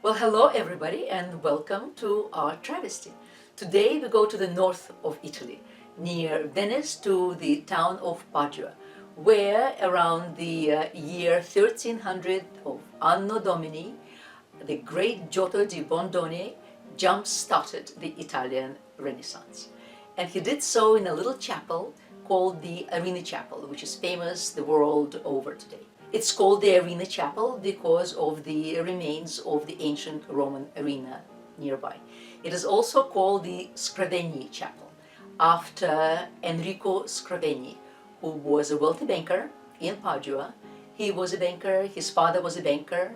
Well, hello everybody and welcome to our travesty. Today we go to the north of Italy, near Venice, to the town of Padua, where around the year 1300 of Anno Domini, the great Giotto di Bondone jump-started the Italian Renaissance. And he did so in a little chapel called the Arena Chapel, which is famous the world over today. It's called the Arena Chapel because of the remains of the ancient Roman arena nearby. It is also called the Scravegni Chapel, after Enrico Scravegni, who was a wealthy banker in Padua. He was a banker, his father was a banker,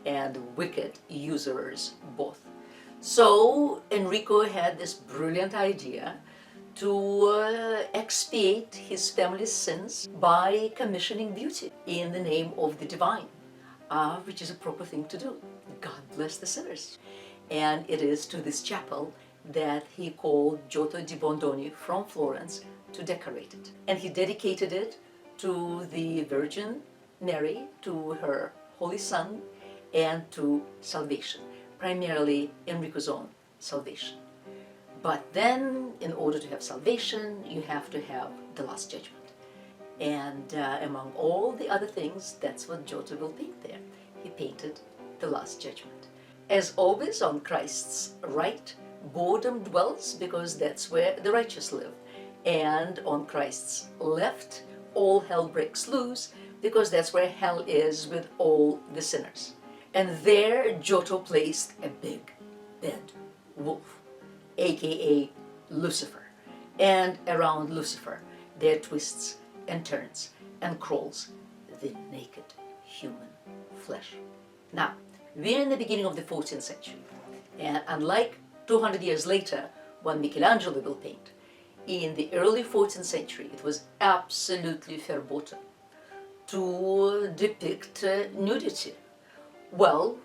and wicked usurers both. So Enrico had this brilliant idea to expiate his family's sins by commissioning beauty in the name of the divine, which is a proper thing to do. God bless the sinners. And it is to this chapel that he called Giotto di Bondone from Florence to decorate it. And he dedicated it to the Virgin Mary, to her Holy Son, and to salvation, primarily Enrico's own salvation. But then, in order to have salvation, you have to have the Last Judgment. And among all the other things, that's what Giotto will paint there. He painted the Last Judgment. As always, on Christ's right, boredom dwells, because that's where the righteous live. And on Christ's left, all hell breaks loose, because that's where hell is with all the sinners. And there, Giotto placed a big, bad wolf, aka Lucifer, and around Lucifer there twists and turns and crawls the naked human flesh. Now, we're in the beginning of the 14th century, and unlike 200 years later when Michelangelo will paint, in the early 14th century it was absolutely verboten to depict nudity. Well,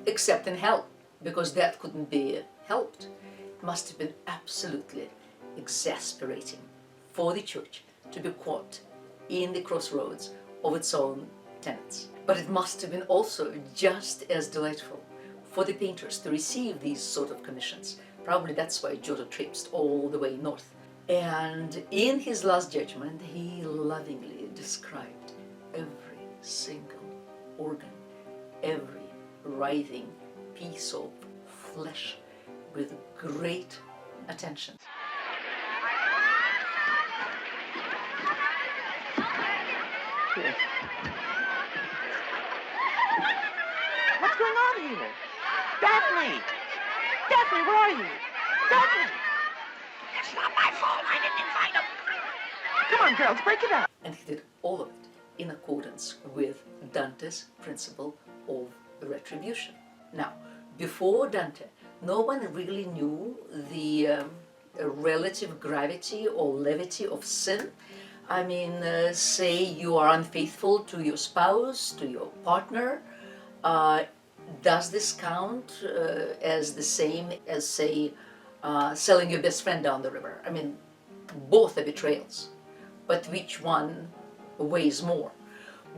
except in hell, because that couldn't be helped. Must have been absolutely exasperating for the church to be caught in the crossroads of its own tenets. But it must have been also just as delightful for the painters to receive these sort of commissions. Probably that's why Giotto traipsed all the way north. And in his Last Judgment, he lovingly described every single organ, every writhing piece of flesh, with great attention. Here. What's going on here? Daphne! Daphne, where are you? Daphne! It's not my fault. I didn't invite him. Come on, girls, break it up. And he did all of it in accordance with Dante's principle of retribution. Now, before Dante, no one really knew the relative gravity or levity of sin. I mean, say you are unfaithful to your spouse, to your partner. Does this count as the same as, say, selling your best friend down the river? I mean, both are betrayals, but which one weighs more?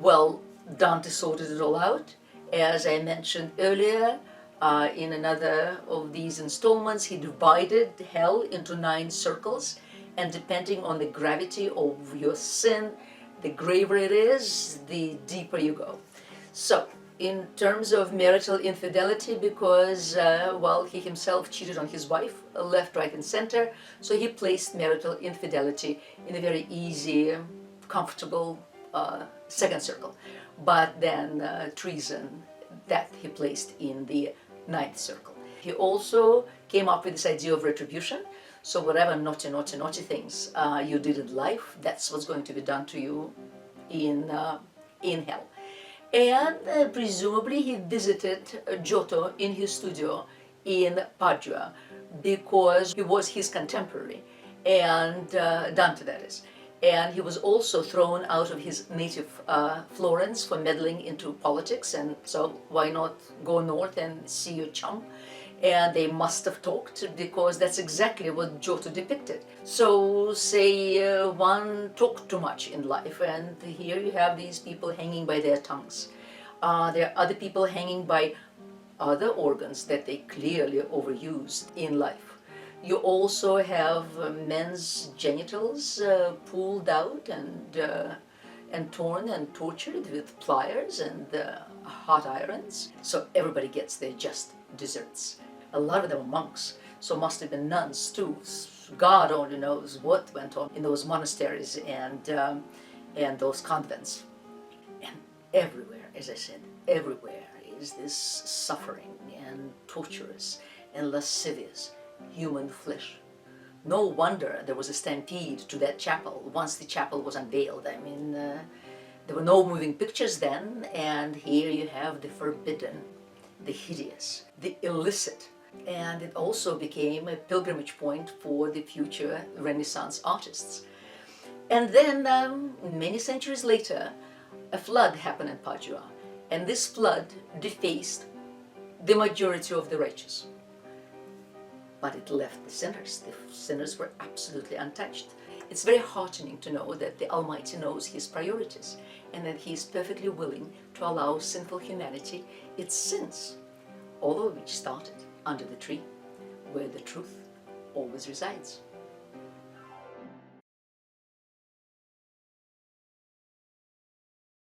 Well, Dante sorted it all out. As I mentioned earlier, in another of these installments, he divided hell into 9 circles, and depending on the gravity of your sin, the graver it is, the deeper you go. So, in terms of marital infidelity, because, well, he himself cheated on his wife, left, right, and center, so he placed marital infidelity in a very easy, comfortable second circle. But then treason, that he placed in the 9th circle. He also came up with this idea of retribution. So whatever naughty things you did in life, that's what's going to be done to you in hell. And presumably he visited Giotto in his studio in Padua because he was his contemporary, and Dante, that is. And he was also thrown out of his native Florence for meddling into politics, and so why not go north and see your chum? And they must have talked, because that's exactly what Giotto depicted. So say one talked too much in life, and here you have these people hanging by their tongues. There are other people hanging by other organs that they clearly overused in life. You also have men's genitals pulled out and torn and tortured with pliers and hot irons. So everybody gets their just desserts. A lot of them are monks, so must have been nuns too. God only knows what went on in those monasteries and those convents. And everywhere, as I said, everywhere is this suffering and torturous and lascivious human flesh. No wonder there was a stampede to that chapel once the chapel was unveiled. I mean, there were no moving pictures then, and here you have the forbidden, the hideous, the illicit. And it also became a pilgrimage point for the future Renaissance artists. And then, many centuries later, a flood happened in Padua, and this flood defaced the majority of the righteous. But it left the sinners. The sinners were absolutely untouched. It's very heartening to know that the Almighty knows His priorities and that He is perfectly willing to allow sinful humanity its sins, all of which started under the tree where the truth always resides.